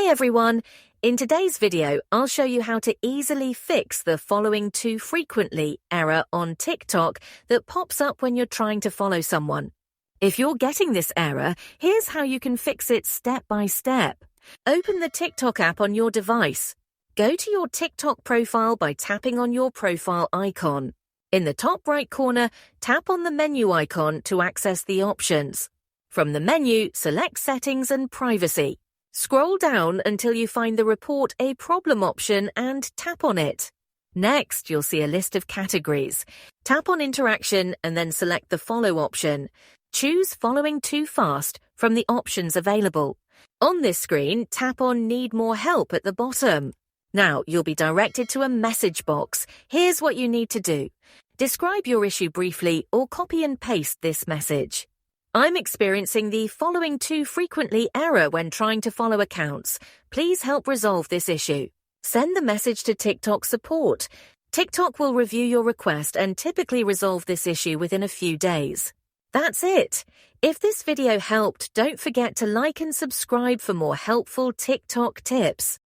Hi everyone! In today's video, I'll show you how to easily fix the following too frequently error on TikTok that pops up when you're trying to follow someone. If you're getting this error, here's how you can fix it step by step. Open the TikTok app on your device. Go to your TikTok profile by tapping on your profile icon. In the top right corner, tap on the menu icon to access the options. From the menu, select Settings and Privacy. Scroll down until you find the Report a Problem option and tap on it. Next, you'll see a list of categories. Tap on Interaction and then select the Follow option. Choose Following Too Fast from the options available. On this screen, tap on Need More Help at the bottom. Now, you'll be directed to a message box. Here's what you need to do. Describe your issue briefly or copy and paste this message. I'm experiencing the following too frequently error when trying to follow accounts. Please help resolve this issue. Send the message to TikTok support. TikTok will review your request and typically resolve this issue within a few days. That's it. If this video helped, don't forget to like and subscribe for more helpful TikTok tips.